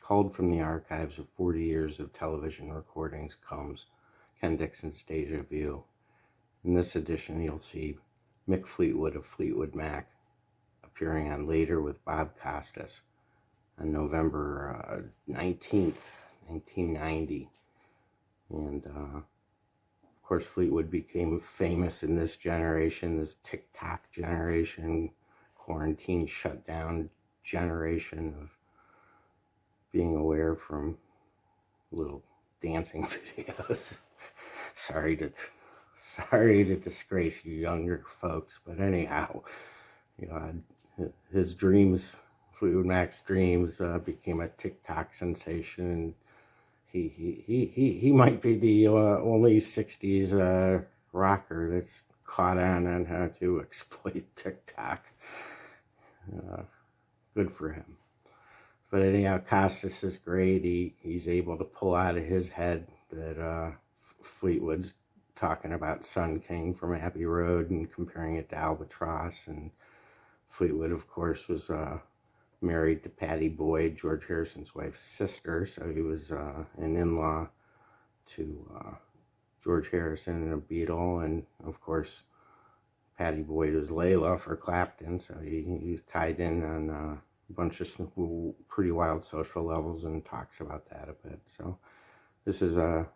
Culled from the archives of 40 years of television recordings comes Ken Dixon's Deja Vu. In this edition, you'll see Mick Fleetwood of Fleetwood Mac appearing on Later with Bob Costas on November 19th, 1990. And, of course, Fleetwood became famous in this generation, this TikTok generation, quarantine shutdown generation of being aware from little dancing videos. Sorry to disgrace you younger folks, but anyhow, you know, his dreams, Fleetwood Mac's dreams, became a TikTok sensation, and he might be the only '60s rocker that's caught on how to exploit TikTok. Good for him. But anyhow, Costas is great. He's able to pull out of his head that Fleetwood's talking about Sun King from Abbey Road and comparing it to Albatross. And Fleetwood, of course, was married to Pattie Boyd, George Harrison's wife's sister. So he was an in-law to George Harrison and a Beatle. And, of course, Pattie Boyd was Layla for Clapton. So he was tied in on a bunch of pretty wild social levels and talks about that a bit. So this is a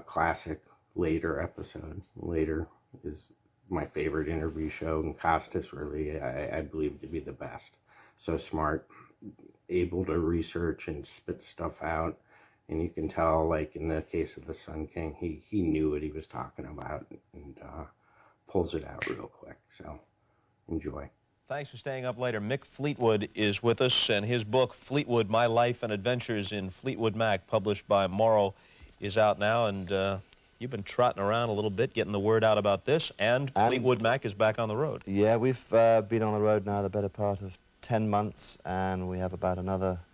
classic Later episode. Later is my favorite interview show, and Costas really, I believe, to be the best. So smart, able to research and spit stuff out, and you can tell, like in the case of the Sun King, he knew what he was talking about and pulls it out real quick. So enjoy. Thanks for staying up later. Mick Fleetwood is with us, and his book, Fleetwood, My Life and Adventures in Fleetwood Mac, published by Morrow, is out now, and you've been trotting around a little bit, getting the word out about this, and Fleetwood Mac is back on the road. Yeah, we've been on the road now the better part of 10 months, and we have about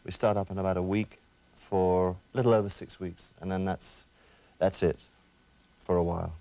we start up in about a week for a little over 6 weeks, and then that's it for a while.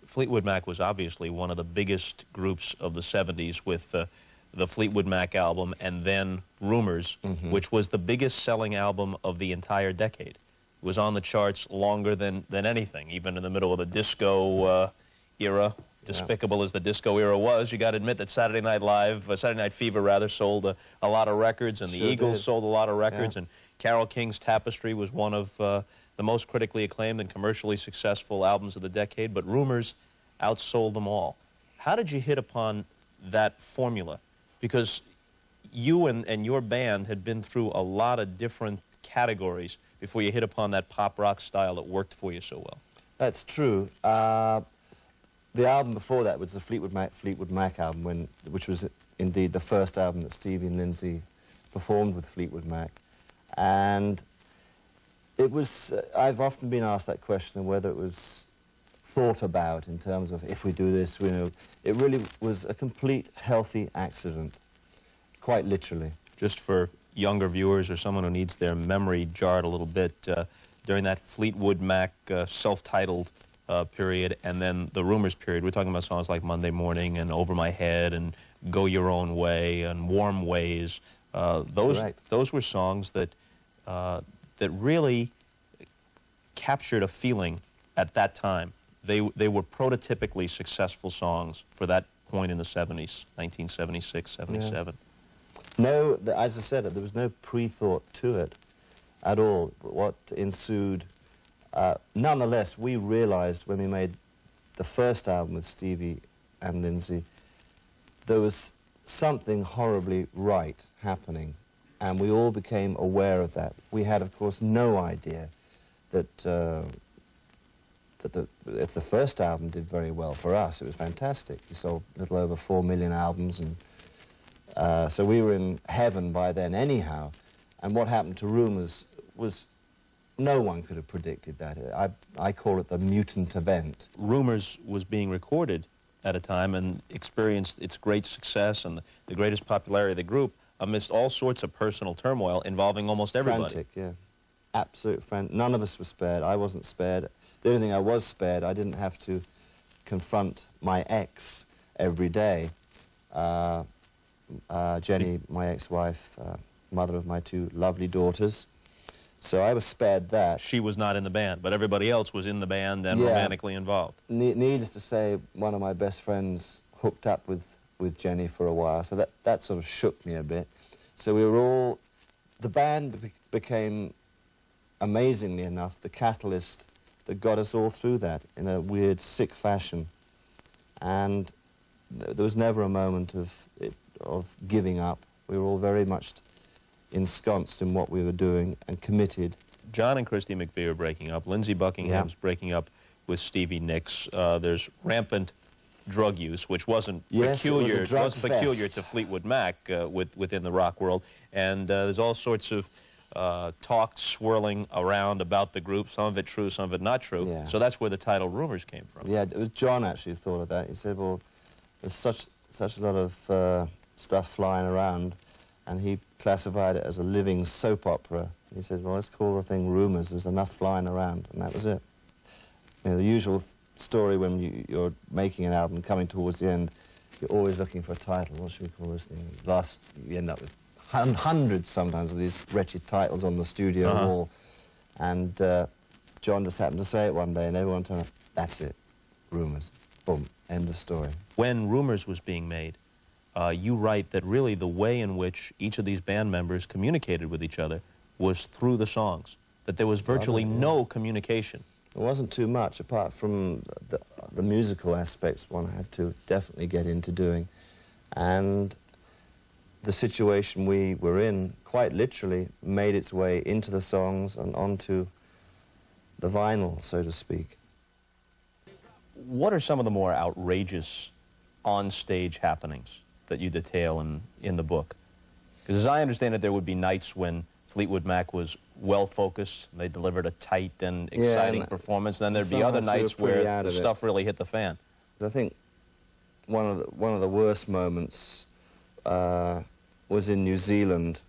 Fleetwood Mac was obviously one of the biggest groups of the 70s with the Fleetwood Mac album, and then Rumours, which was the biggest selling album of the entire decade. It was on the charts longer than anything, even in the middle of the disco era. Despicable as the disco era was, you got to admit that Saturday Night Fever rather, sold a lot of records, and the Eagles sold a lot of records, and Carole King's Tapestry was one of the most critically acclaimed and commercially successful albums of the decade, but Rumours outsold them all. How did you hit upon that formula? Because you and your band had been through a lot of different categories before you hit upon that pop rock style that worked for you so well. That's true. The album before that was the Fleetwood Mac album, which was indeed the first album that Stevie and Lindsay performed with Fleetwood Mac. And it was, I've often been asked that question of whether it was thought about in terms of if we do this, you know. It really was a complete healthy accident, quite literally. Just for younger viewers or someone who needs their memory jarred a little bit, during that Fleetwood Mac self-titled period and then the Rumours period, we're talking about songs like Monday Morning and Over My Head and Go Your Own Way and Warm Ways. Those were songs that really captured a feeling at that time. They were prototypically successful songs for that point in the 70s, 1976, 77. Yeah. No, as I said, there was no pre-thought to it at all. What ensued, nonetheless, we realized when we made the first album with Stevie and Lindsay, there was something horribly right happening, and we all became aware of that. We had, of course, no idea that if the first album did very well for us, it was fantastic. We sold a little over 4 million albums, and so we were in heaven by then anyhow. And what happened to Rumours was no one could have predicted that. I call it the mutant event. Rumours was being recorded at a time and experienced its great success and the greatest popularity of the group amidst all sorts of personal turmoil involving almost everybody. Frantic, yeah. Absolute none of us were spared. I wasn't spared. The only thing I was spared, I didn't have to confront my ex every day. Jenny, my ex-wife, mother of my two lovely daughters. So I was spared that. She was not in the band, but everybody else was in the band and Yeah. romantically involved. Needless to say, one of my best friends hooked up with Jenny for a while, so that sort of shook me a bit. So we were all... The band became, amazingly enough, the catalyst that got us all through that in a weird, sick fashion. And there was never a moment of giving up. We were all very much ensconced in what we were doing and committed. John and Christy McVie are breaking up. Lindsey Buckingham's breaking up with Stevie Nicks. There's rampant drug use, which wasn't peculiar. It wasn't peculiar to Fleetwood Mac within the rock world. And there's all sorts of talk swirling around about the group. Some of it true, some of it not true. Yeah. So that's where the title Rumours came from. Yeah, it was John actually thought of that. He said, well, there's such a lot of stuff flying around, and he classified it as a living soap opera. He said, well, let's call the thing Rumours. There's enough flying around, and that was it. You know, the usual story when you're making an album, coming towards the end, you're always looking for a title. What should we call this thing? You end up with hundreds sometimes of these wretched titles on the studio wall. And John just happened to say it one day, and everyone turned up, that's it, Rumours. Boom, end of story. When Rumours was being made, you write that really the way in which each of these band members communicated with each other was through the songs, that there was virtually no communication. There wasn't too much, apart from the musical aspects one had to definitely get into doing. And the situation we were in, quite literally, made its way into the songs and onto the vinyl, so to speak. What are some of the more outrageous on-stage happenings that you detail in the book? Because as I understand it, there would be nights when Fleetwood Mac was well-focused, they delivered a tight and exciting performance, and then there'd be other nights where the stuff really hit the fan. I think one of the worst moments was in New Zealand,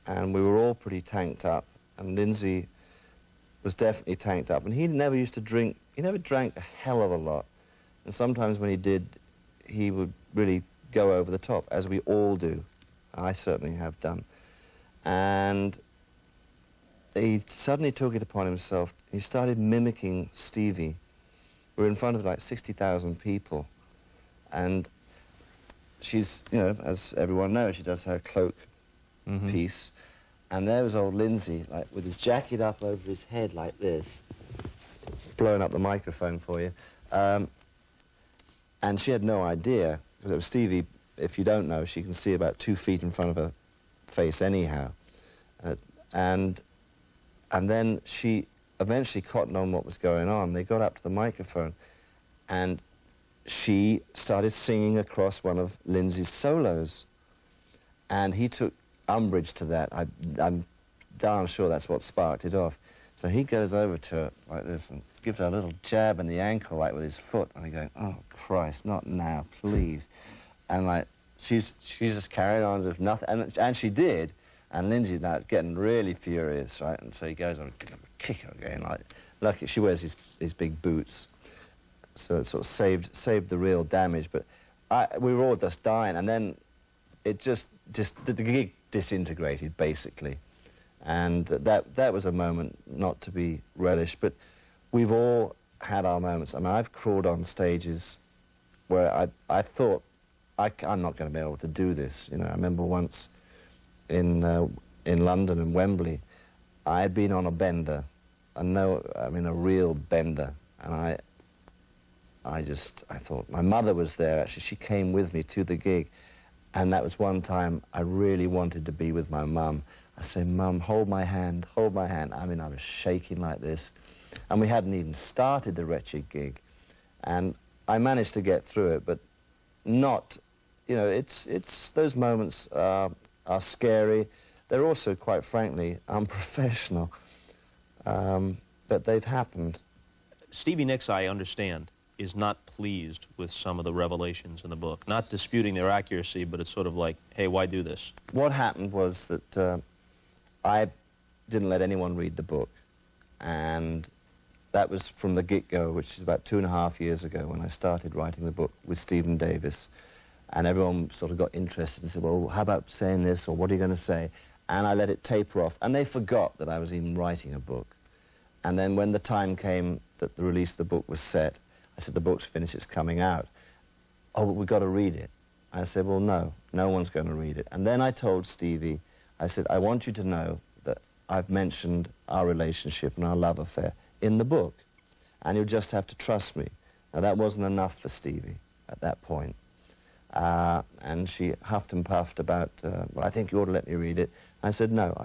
and we were all pretty tanked up, and Lindsey was definitely tanked up, and he never used to drink. He never drank a hell of a lot, and sometimes when he did, he would really go over the top, as we all do. I certainly have done. And he suddenly took it upon himself. He started mimicking Stevie. We were in front of like 60,000 people, and she's, you know, as everyone knows, she does her cloak piece, and there was old Lindsey, like, with his jacket up over his head like this, blowing up the microphone for you, and she had no idea, because it was Stevie. If you don't know, she can see about 2 feet in front of her face anyhow, and then she eventually cottoned on what was going on. They got up to the microphone, and she started singing across one of Lindsey's solos, and he took umbrage to that. I'm darn sure that's what sparked it off. So he goes over to her like this and gives her a little jab in the ankle, like with his foot, and he's going, oh, Christ, not now, please. And like, she's just carrying on as if nothing, and she did, and Lindsey's now getting really furious, right? And so he goes on, kick her again, like, lucky she wears these big boots. So it sort of saved the real damage, but we were all just dying, and then it just the gig disintegrated, basically. And that was a moment not to be relished, but we've all had our moments. I mean, I've crawled on stages where I thought, I'm not going to be able to do this, you know. I remember once in London, in Wembley, I had been on a bender, a real bender, and I thought, my mother was there, actually. She came with me to the gig, and that was one time I really wanted to be with my mum. I said, Mum, hold my hand, hold my hand. I mean, I was shaking like this, and we hadn't even started the wretched gig, and I managed to get through it, but not, you know, it's those moments are scary. They're also, quite frankly, unprofessional, but they've happened. Stevie Nicks, I understand, is not pleased with some of the revelations in the book. Not disputing their accuracy, but it's sort of like, hey, why do this? What happened was that I didn't let anyone read the book, and that was from the get-go, which is about 2.5 years ago when I started writing the book with Stephen Davis, and everyone sort of got interested and said, well, how about saying this, or what are you going to say? and I let it taper off. And they forgot that I was even writing a book. And then when the time came that the release of the book was set, I said, the book's finished, it's coming out. Oh, but we've got to read it. I said, well, no one's going to read it. And then I told Stevie, I said, I want you to know that I've mentioned our relationship and our love affair in the book, and you'll just have to trust me. Now, that wasn't enough for Stevie at that point. And she huffed and puffed about, well, I think you ought to let me read it. I said, no,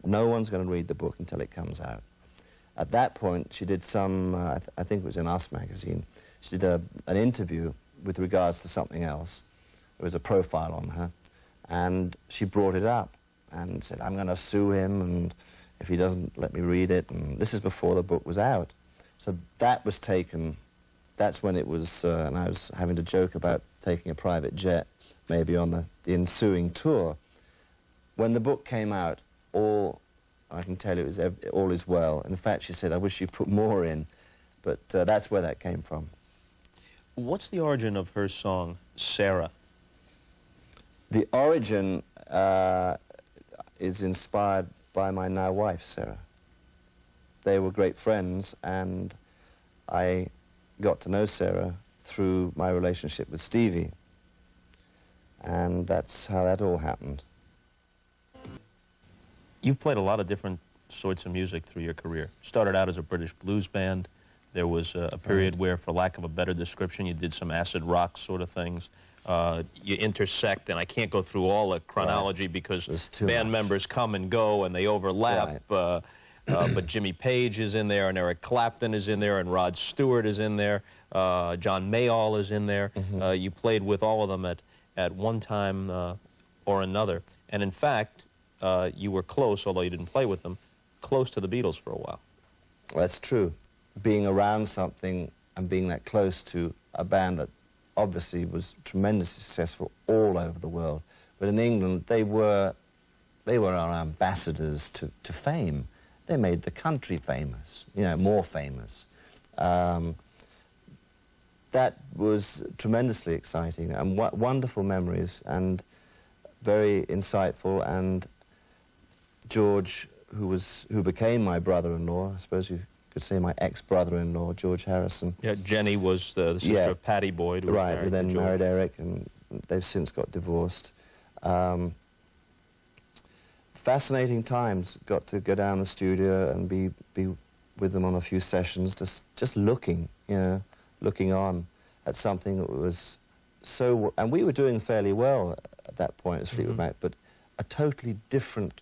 no one's going to read the book until it comes out. At that point, she did some, I think it was in Us magazine, she did an interview with regards to something else. There was a profile on her, and she brought it up and said, I'm going to sue him, and if he doesn't let me read it, and this is before the book was out. So that was taken, that's when it was, and I was having to joke about taking a private jet, maybe on the ensuing tour. When the book came out, all I can tell you is all is well. In fact, she said, I wish you put more in, but that's where that came from. What's the origin of her song, Sarah? The origin is inspired by my now wife, Sarah. They were great friends, and I got to know Sarah through my relationship with Stevie. And that's how that all happened. You've played a lot of different sorts of music through your career. Started out as a British blues band. There was a period where, for lack of a better description, you did some acid rock sort of things. You intersect, and I can't go through all the chronology because band members come and go and they overlap. Right. But Jimmy Page is in there, and Eric Clapton is in there, and Rod Stewart is in there. John Mayall is in there. You played with all of them at one time or another. And in fact, you were close, although you didn't play with them, close to the Beatles for a while. That's true. Being around something and being that close to a band that obviously was tremendously successful all over the world. But in England, they were our ambassadors to fame. They made the country famous, you know, more famous. That was tremendously exciting and wonderful memories and very insightful. And George, who became my brother-in-law, I suppose you could say my ex-brother-in-law, George Harrison. Yeah, Jenny was the sister of Patty Boyd, who was married who then to George. married Eric, and they've since got divorced. Fascinating times. Got to go down the studio and be with them on a few sessions, just looking, you know, looking on at something that was so... And we were doing fairly well at that point as Fleetwood Mac, but a totally different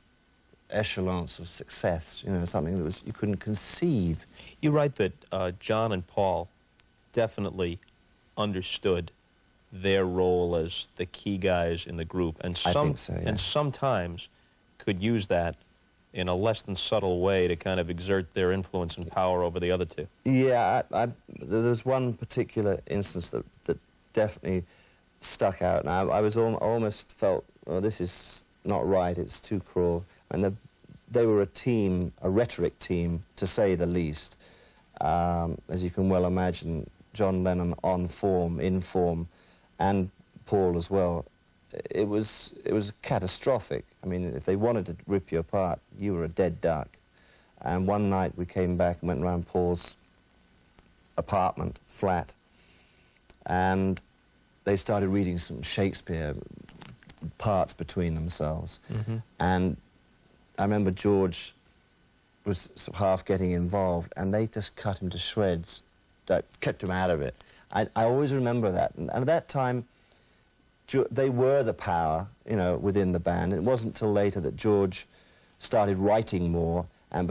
echelons of success, you know, something that was you couldn't conceive. You write that John and Paul definitely understood their role as the key guys in the group, and I think so, yeah. And sometimes could use that in a less than subtle way to kind of exert their influence and power over the other two. Yeah, there's one particular instance that definitely stuck out, and I almost felt, oh, this is not right, it's too cruel. And they were a team, a rhetoric team, to say the least. As you can well imagine, John Lennon on form, in form, and Paul as well. It was catastrophic. I mean, if they wanted to rip you apart, you were a dead duck. And one night we came back and went around Paul's apartment, flat, and they started reading some Shakespeare parts between themselves. And I remember George was sort of half getting involved, and they just cut him to shreds, kept him out of it. I always remember that. And at that time, they were the power, you know, within the band. It wasn't till later that George started writing more and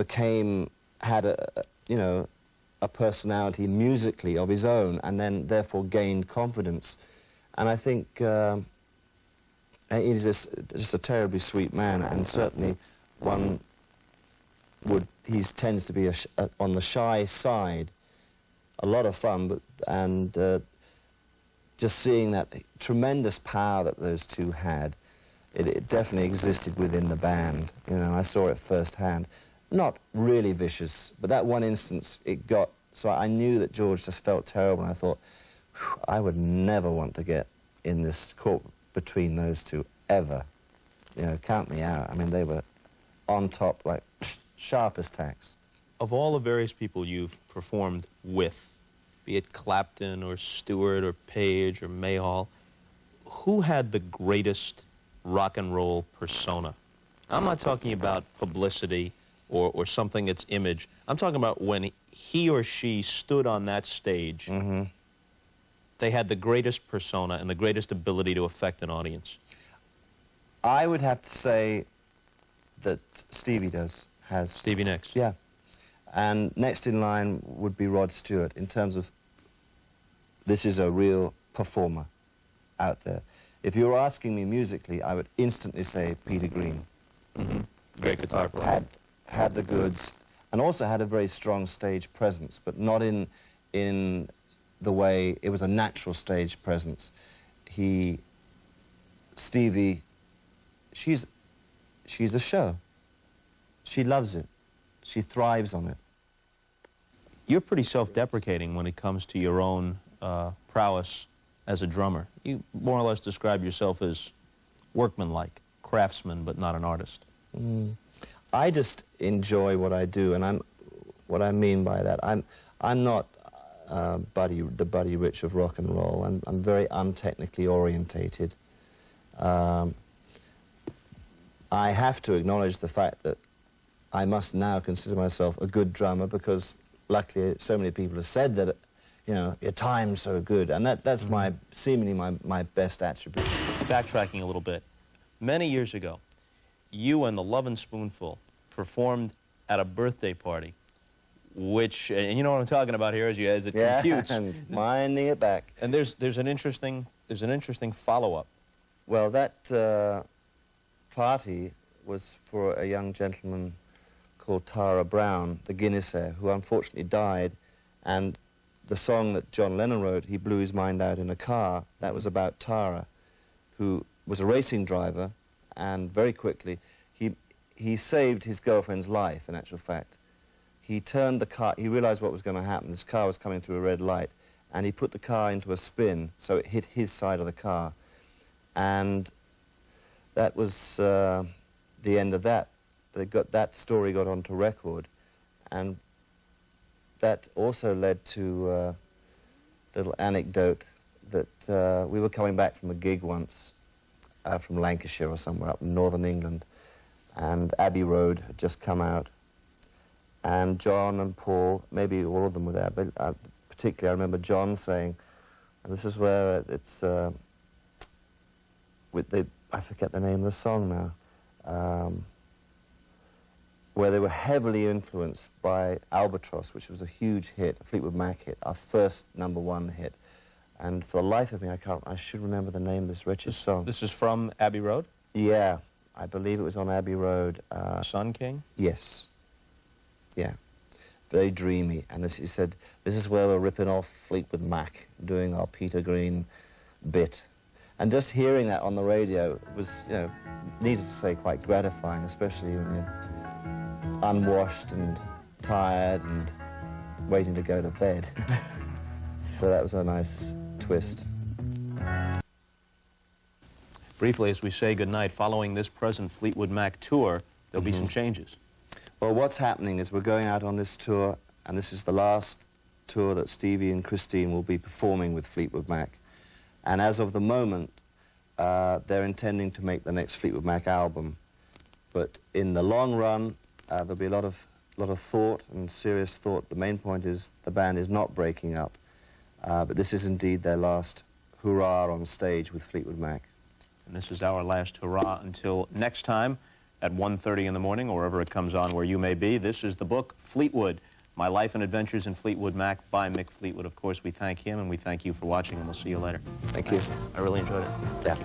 had a personality musically of his own, and then therefore gained confidence. And I think he's just a terribly sweet man, and certainly he tends to be on the shy side. A lot of fun, and just seeing that tremendous power that those two had, it definitely existed within the band. You know, I saw it firsthand. Not really vicious, but that one instance it got. So I knew that George just felt terrible, and I thought, I would never want to get in this court between those two ever. You know, count me out. I mean, they were on top, like sharp as tacks. Of all the various people you've performed with, be it Clapton or Stewart or Page or Mayall, who had the greatest rock and roll persona? I'm not talking about publicity or something that's image. I'm talking about when he or she stood on that stage, they had the greatest persona and the greatest ability to affect an audience. I would have to say that Stevie has. Stevie Nicks. Yeah. And next in line would be Rod Stewart, in terms of this is a real performer out there. If you were asking me musically, I would instantly say Peter Green. Great guitar player. Had the goods, and also had a very strong stage presence, but not in the way it was a natural stage presence. Stevie, she's a show. She loves it. She thrives on it. You're pretty self-deprecating when it comes to your own prowess as a drummer. You more or less describe yourself as workmanlike, craftsman, but not an artist. I just enjoy what I do, and what I mean by that, I'm not the Buddy Rich of rock and roll. I'm very untechnically orientated. I have to acknowledge the fact that I must now consider myself a good drummer, because luckily so many people have said that, you know, your time's so good, and that's seemingly my best attribute. Backtracking a little bit, many years ago, you and the Lovin' Spoonful performed at a birthday party, which, and you know what I'm talking about here as it computes. And winding it back. And there's an interesting follow-up. Well, that party was for a young gentleman called Tara Brown, the Guinnessaire, who unfortunately died, and the song that John Lennon wrote, He Blew His Mind Out in a Car, that was about Tara, who was a racing driver, and very quickly he saved his girlfriend's life, in actual fact. He turned the car, he realized what was going to happen. This car was coming through a red light, and he put the car into a spin, so it hit his side of the car. And that was the end of that. But that story got onto record, and that also led to a little anecdote that we were coming back from a gig once from Lancashire or somewhere up in northern England, and Abbey Road had just come out, and John and Paul, maybe all of them were there, but particularly I remember John saying, and this is where it's I forget the name of the song now, where they were heavily influenced by Albatross, which was a huge hit, a Fleetwood Mac hit, our first #1 hit. And for the life of me, I should remember the name of this wretched song. This is from Abbey Road? Yeah, I believe it was on Abbey Road. Sun King? Yes. Yeah. Very dreamy. And he said, this is where we're ripping off Fleetwood Mac, doing our Peter Green bit. And just hearing that on the radio was, you know, needless to say, quite gratifying, especially when you're unwashed and tired and waiting to go to bed. So that was a nice twist. Briefly, as we say goodnight, following this present Fleetwood Mac tour, there'll be some changes. Well, what's happening is we're going out on this tour, and this is the last tour that Stevie and Christine will be performing with Fleetwood Mac. And as of the moment, they're intending to make the next Fleetwood Mac album. But in the long run, there'll be a lot of thought and serious thought. The main point is the band is not breaking up. But this is indeed their last hurrah on stage with Fleetwood Mac. And this is our last hurrah until next time at 1:30 in the morning, or wherever it comes on where you may be. This is the book, Fleetwood, My Life and Adventures in Fleetwood Mac by Mick Fleetwood. Of course, we thank him, and we thank you for watching, and we'll see you later. Thank you. I really enjoyed it. Yeah.